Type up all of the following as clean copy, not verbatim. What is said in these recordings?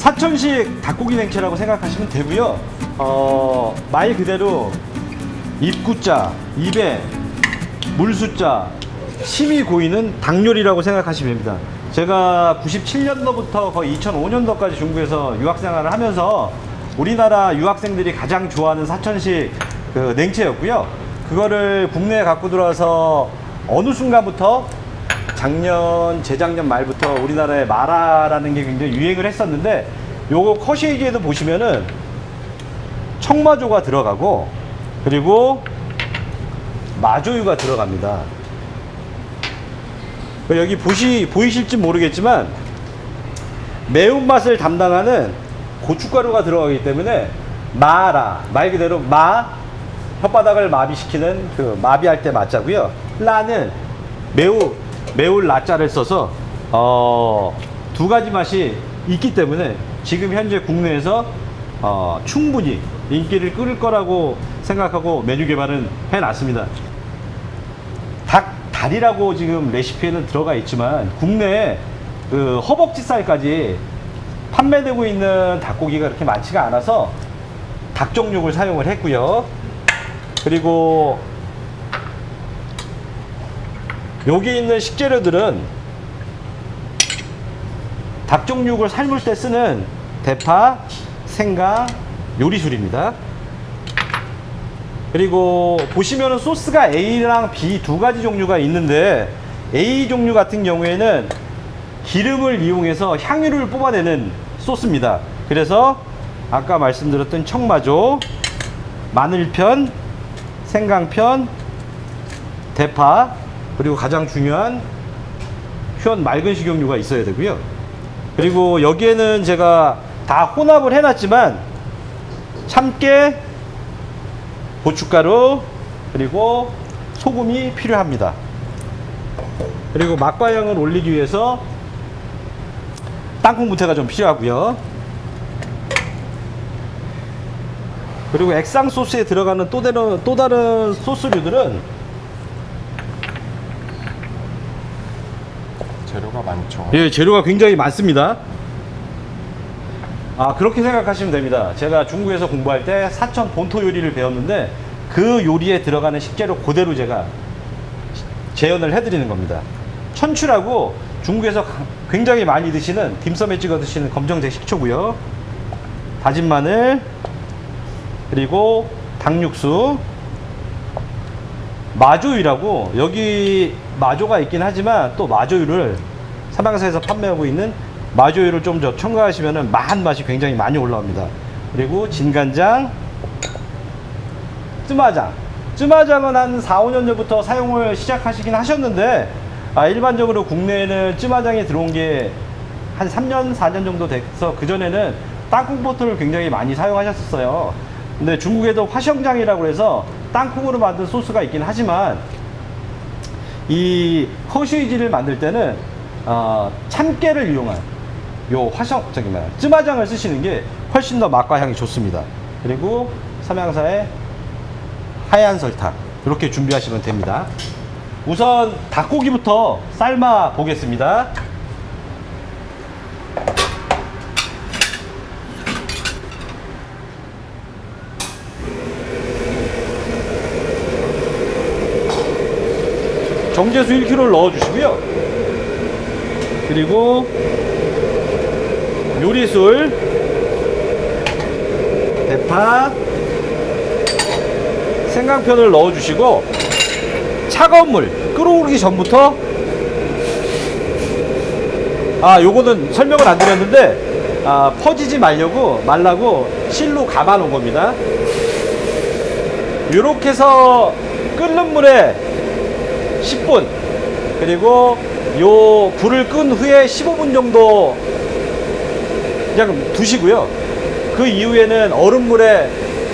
사천식 닭고기 냉채라고 생각하시면 되고요. 말 그대로 입구자, 입에 물숫자, 침이 고이는 닭요리라고 생각하시면 됩니다. 제가 97년도부터 거의 2005년도까지 중국에서 유학생활을 하면서 우리나라 유학생들이 가장 좋아하는 사천식 그 냉채였고요. 그거를 국내에 갖고 들어와서 어느 순간부터 재작년 말부터 우리나라에 마라라는 게 굉장히 유행을 했었는데, 요거 커시에이지에도 보시면은 청마조가 들어가고 그리고 마조유가 들어갑니다. 여기 보이실지 모르겠지만 매운맛을 담당하는 고춧가루가 들어가기 때문에 마라, 말 그대로 혓바닥을 마비시키는 그 마비할 때 마자고요. 라는 매울 라자를 써서 두 가지 맛이 있기 때문에 지금 현재 국내에서 충분히 인기를 끌을 거라고 생각하고 메뉴 개발은 해놨습니다. 닭다리라고 지금 레시피에는 들어가 있지만 국내에 그 허벅지살까지 판매되고 있는 닭고기가 그렇게 많지가 않아서 닭정육을 사용을 했고요. 그리고 여기 있는 식재료들은 닭정육을 삶을 때 쓰는 대파, 생강, 요리술입니다. 그리고 보시면은 소스가 A랑 B 두 가지 종류가 있는데, A 종류 같은 경우에는 기름을 이용해서 향유를 뽑아내는 소스입니다. 그래서 아까 말씀드렸던 청마조, 마늘편, 생강편, 대파, 그리고 가장 중요한 현 맑은 식용유가 있어야 되고요. 그리고 여기에는 제가 다 혼합을 해놨지만 참깨, 고춧가루, 그리고 소금이 필요합니다. 그리고 맛과 향을 올리기 위해서 땅콩 무태가 좀 필요하고요. 그리고 액상 소스에 들어가는 또 다른 소스류들은 재료가 많죠. 예, 재료가 굉장히 많습니다. 그렇게 생각하시면 됩니다. 제가 중국에서 공부할 때 사천 본토 요리를 배웠는데 그 요리에 들어가는 식재료 그대로 제가 재현을 해드리는 겁니다. 천추라고 중국에서 굉장히 많이 드시는, 딤섬에 찍어 드시는 검정색 식초고요. 다진 마늘, 그리고 닭육수, 마조유라고, 여기 마조가 있긴 하지만 또 마조유를 삼양사에서 판매하고 있는 마조유를 좀 더 첨가하시면 맛이 굉장히 많이 올라옵니다. 그리고 진간장, 쯔마장은 한 4, 5년 전부터 사용을 시작하시긴 하셨는데, 일반적으로 국내에는 쯔마장이 들어온 게 한 3년, 4년 정도 돼서 그전에는 땅콩버터를 굉장히 많이 사용하셨었어요. 근데 중국에도 화성장이라고 해서 땅콩으로 만든 소스가 있긴 하지만 이 허쉬이지를 만들 때는 참깨를 이용한 요 쯔마장을 쓰시는 게 훨씬 더 맛과 향이 좋습니다. 그리고 삼양사의 하얀 설탕, 이렇게 준비하시면 됩니다. 우선 닭고기부터 삶아 보겠습니다. 정제수 1kg를 넣어주시고요. 그리고 요리술, 대파, 생강편을 넣어주시고 차가운 물 끓어오르기 전부터, 요거는 설명을 안 드렸는데 퍼지지 말라고 실로 감아 놓은 겁니다. 이렇게 해서 끓는 물에 10분, 그리고 요 불을 끈 후에 15분 정도 그냥 두시고요. 그 이후에는 얼음물에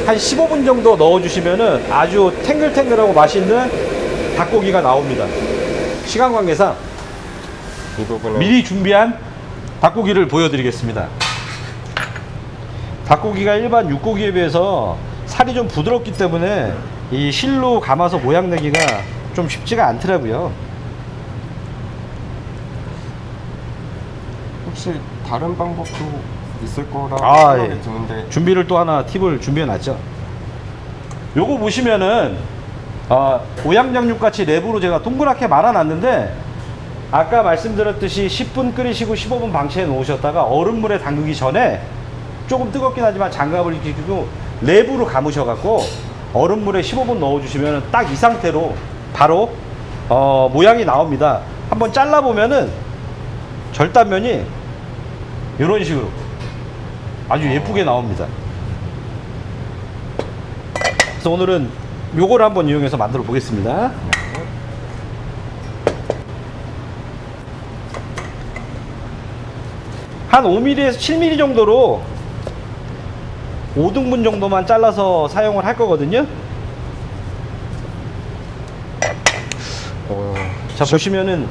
한 15분 정도 넣어주시면은 아주 탱글탱글하고 맛있는 닭고기가 나옵니다. 시간 관계상 이 부분은 미리 준비한 닭고기를 보여드리겠습니다. 닭고기가 일반 육고기에 비해서 살이 좀 부드럽기 때문에 이 실로 감아서 모양 내기가 좀 쉽지가 않더라고요. 혹시 다른 방법도 있을 거라 아, 생각이 예. 드는데 준비를 또 하나 팁을 준비해 놨죠. 요거 보시면은 오양장육 같이 랩으로 제가 동그랗게 말아놨는데, 아까 말씀드렸듯이 10분 끓이시고 15분 방치해 놓으셨다가 얼음물에 담그기 전에 조금 뜨겁긴 하지만 장갑을 끼고 랩으로 감으셔 갖고 얼음물에 15분 넣어 주시면 딱 이 상태로 바로 모양이 나옵니다. 한번 잘라 보면은 절단면이 이런 식으로 아주 예쁘게 나옵니다. 그래서 오늘은 요걸 한번 이용해서 만들어 보겠습니다. 한 5mm에서 7mm 정도로 5등분 정도만 잘라서 사용을 할 거거든요. 자, 보시면은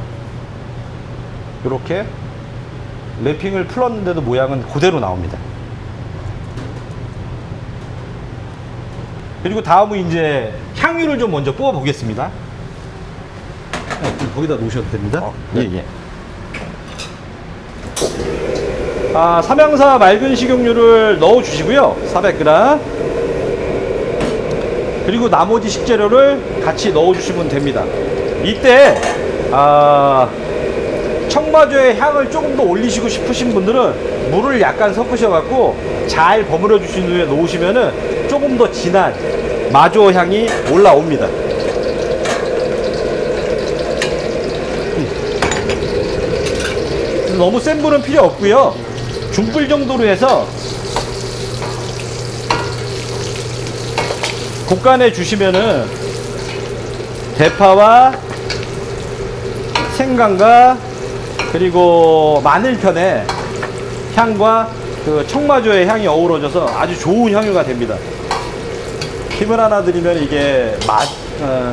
이렇게 랩핑을 풀었는데도 모양은 그대로 나옵니다. 그리고 다음은 이제 향유를 좀 먼저 뽑아 보겠습니다. 거기다 놓으셔도 됩니다. 네. 예. 삼양사 맑은 식용유를 넣어 주시고요. 400g. 그리고 나머지 식재료를 같이 넣어 주시면 됩니다. 이때 청마조의 향을 조금 더 올리시고 싶으신 분들은 물을 약간 섞으셔 갖고 잘 버무려 주신 후에 놓으시면은 조금 더 진한 마조 향이 올라옵니다. 너무 센 불은 필요 없고요. 중불 정도로 해서 볶아내 주시면은 대파와 생강과 그리고 마늘편의 향과 그 청마조의 향이 어우러져서 아주 좋은 향유가 됩니다. 팁을 하나 드리면 이게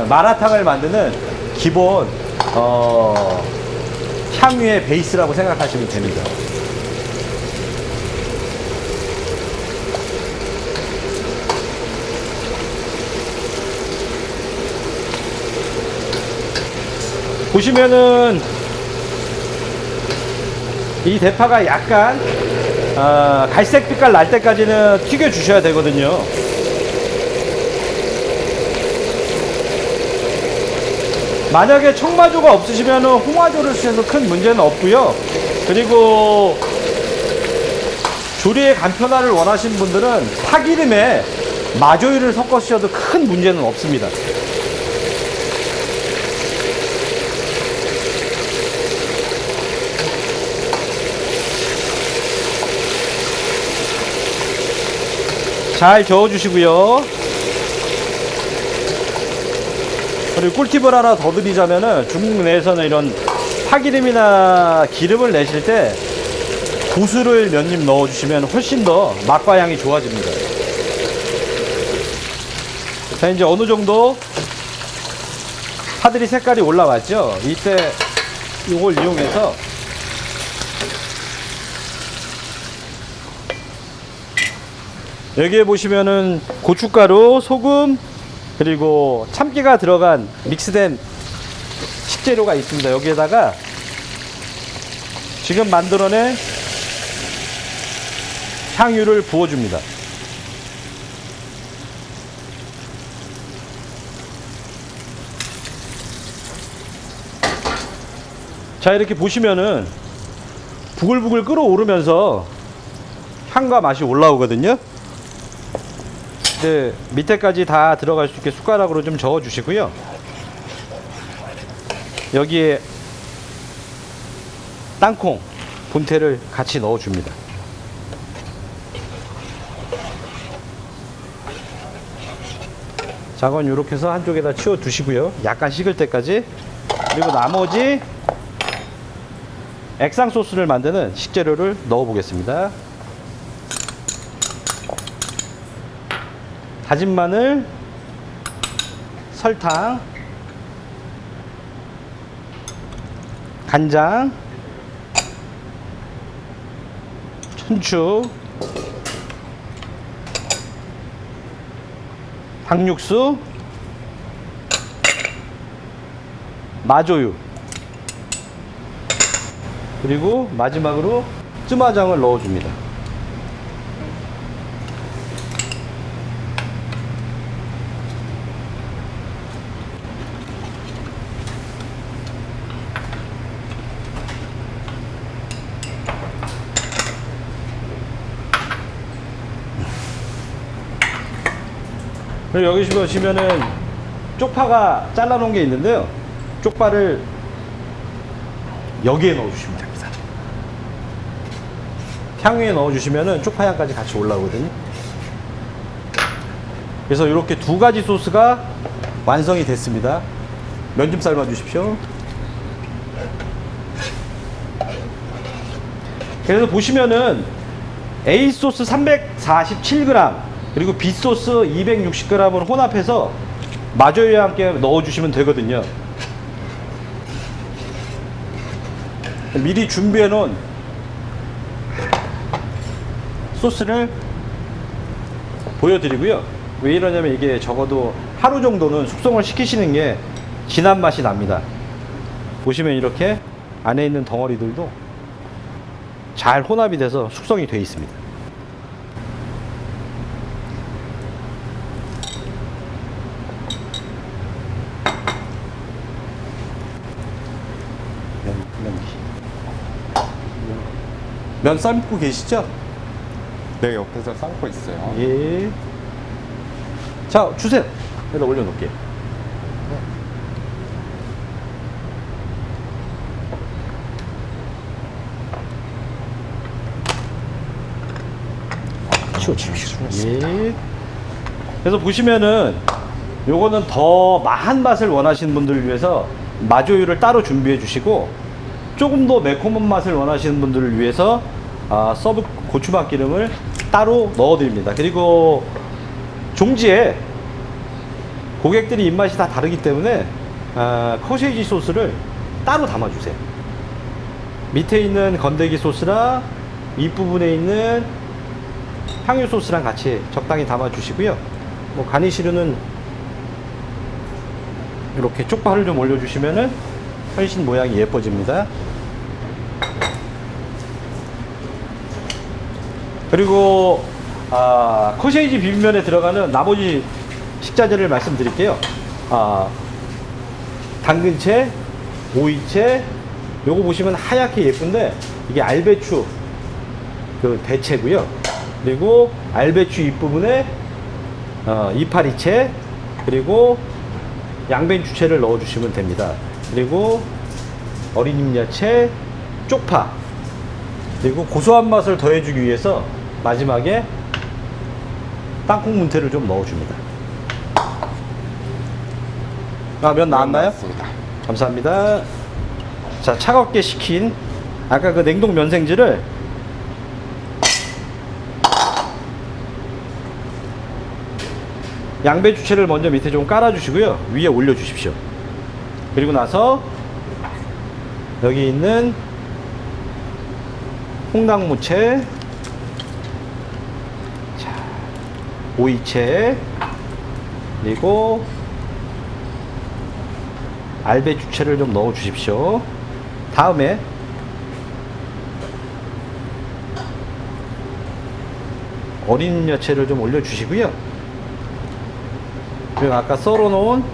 마라탕을 만드는 기본 향유의 베이스라고 생각하시면 됩니다. 보시면은 이 대파가 약간 갈색 빛깔 날 때까지는 튀겨 주셔야 되거든요. 만약에 청마조가 없으시면 홍화조를 쓰셔서 큰 문제는 없고요. 그리고 조리의 간편화를 원하시는 분들은 파기름에 마조유를 섞어 쓰셔도 큰 문제는 없습니다. 잘 저어 주시고요. 그리고 꿀팁을 하나 더 드리자면은 중국 내에서는 이런 파기름이나 기름을 내실 때 고수를 몇 입 넣어 주시면 훨씬 더 맛과 향이 좋아집니다. 자, 이제 어느 정도 파들이 색깔이 올라왔죠. 이때 이걸 이용해서 여기에 보시면은 고춧가루, 소금, 그리고 참기가 들어간 믹스된 식재료가 있습니다. 여기에다가 지금 만들어낸 향유를 부어줍니다. 자, 이렇게 보시면은 부글부글 끓어오르면서 향과 맛이 올라오거든요. 네, 밑에까지 다 들어갈 수 있게 숟가락으로 좀 저어 주시고요. 여기에 땅콩 본태를 같이 넣어 줍니다. 자, 그건 이렇게 해서 한쪽에다 치워 두시고요. 약간 식을 때까지. 그리고 나머지 액상 소스를 만드는 식재료를 넣어 보겠습니다. 다진 마늘, 설탕, 간장, 천추, 박육수, 마조유, 그리고 마지막으로 쯔마장을 넣어줍니다. 그리고 여기 보시면은 쪽파가 잘라놓은 게 있는데요. 쪽파를 여기에 넣어주시면 됩니다. 향유에 넣어주시면은 쪽파 향까지 같이 올라오거든요. 그래서 이렇게 두 가지 소스가 완성이 됐습니다. 면 좀 삶아 주십시오. 그래서 보시면은 A 소스 347g 그리고 B 소스 260g을 혼합해서 마조유와 함께 넣어주시면 되거든요. 미리 준비해 놓은 소스를 보여드리고요. 왜 이러냐면 이게 적어도 하루 정도는 숙성을 시키시는 게 진한 맛이 납니다. 보시면 이렇게 안에 있는 덩어리들도 잘 혼합이 돼서 숙성이 되어 있습니다. 면 삶고 계시죠? 네, 옆에서 삶고 있어요. 예. 자, 주세요. 여기다 올려놓을게요. 치워주십시오. 예. 그래서 보시면은 요거는 더 마한 맛을 원하시는 분들을 위해서 마조유를 따로 준비해 주시고 조금 더 매콤한 맛을 원하시는 분들을 위해서 서브 고추맛 기름을 따로 넣어 드립니다. 그리고 종지에 고객들이 입맛이 다 다르기 때문에 커세이지 소스를 따로 담아 주세요. 밑에 있는 건더기 소스랑 윗부분에 있는 향유 소스랑 같이 적당히 담아 주시고요. 뭐 가니쉬류는 이렇게 쪽파를 좀 올려 주시면은 훨씬 모양이 예뻐집니다. 그리고 커세이지 비빔면에 들어가는 나머지 식자재를 말씀드릴게요. 당근채, 오이채, 요거 보시면 하얗게 예쁜데 이게 알배추 그 대채고요. 그리고 알배추 윗부분에 이파리채, 그리고 양배추채를 넣어주시면 됩니다. 그리고 어린 잎야채, 쪽파, 그리고 고소한 맛을 더해주기 위해서 마지막에 땅콩 문태를 좀 넣어줍니다. 면 나왔나요? 맞습니다. 감사합니다. 자, 차갑게 식힌 아까 그 냉동 면생지를 양배추채를 먼저 밑에 좀 깔아주시고요. 위에 올려주십시오. 그리고 나서 여기 있는 홍당무채, 자, 오이채, 그리고 알배추채를 좀 넣어 주십시오. 다음에 어린 야채를 좀 올려 주시고요. 그리고 아까 썰어 놓은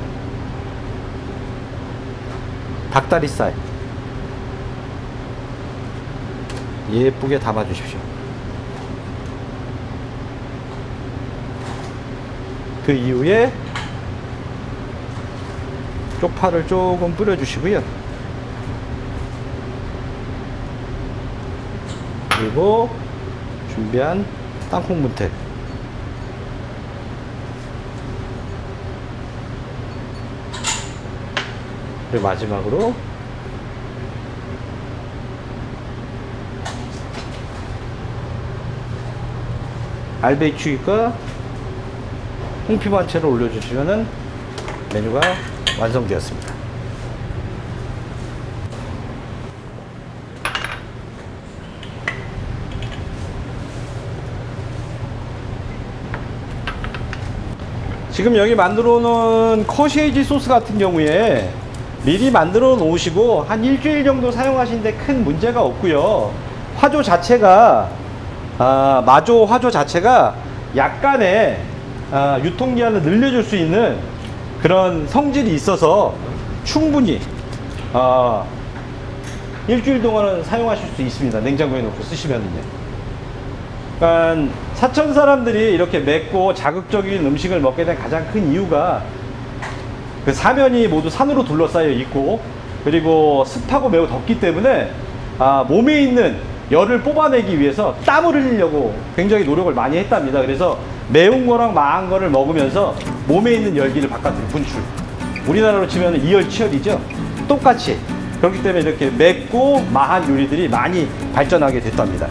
닭다리살 예쁘게 담아 주십시오. 그 이후에 쪽파를 조금 뿌려 주시고요. 그리고 준비한 땅콩 문태, 그리고 마지막으로 알배추잎과 홍피반채를 올려주시면 메뉴가 완성되었습니다. 지금 여기 만들어 놓은 커시에이지 소스 같은 경우에 미리 만들어 놓으시고 한 일주일 정도 사용하시는데 큰 문제가 없고요. 화조 자체가 마조 화조 자체가 약간의 유통기한을 늘려줄 수 있는 그런 성질이 있어서 충분히 일주일 동안은 사용하실 수 있습니다. 냉장고에 넣고 쓰시면은요. 그러니까 사천 사람들이 이렇게 맵고 자극적인 음식을 먹게 된 가장 큰 이유가 그 사면이 모두 산으로 둘러싸여 있고 그리고 습하고 매우 덥기 때문에 몸에 있는 열을 뽑아내기 위해서 땀을 흘리려고 굉장히 노력을 많이 했답니다. 그래서 매운 거랑 마한 거를 먹으면서 몸에 있는 열기를 바깥으로 분출. 우리나라로 치면 이열치열이죠. 똑같이. 그렇기 때문에 이렇게 맵고 마한 요리들이 많이 발전하게 됐답니다.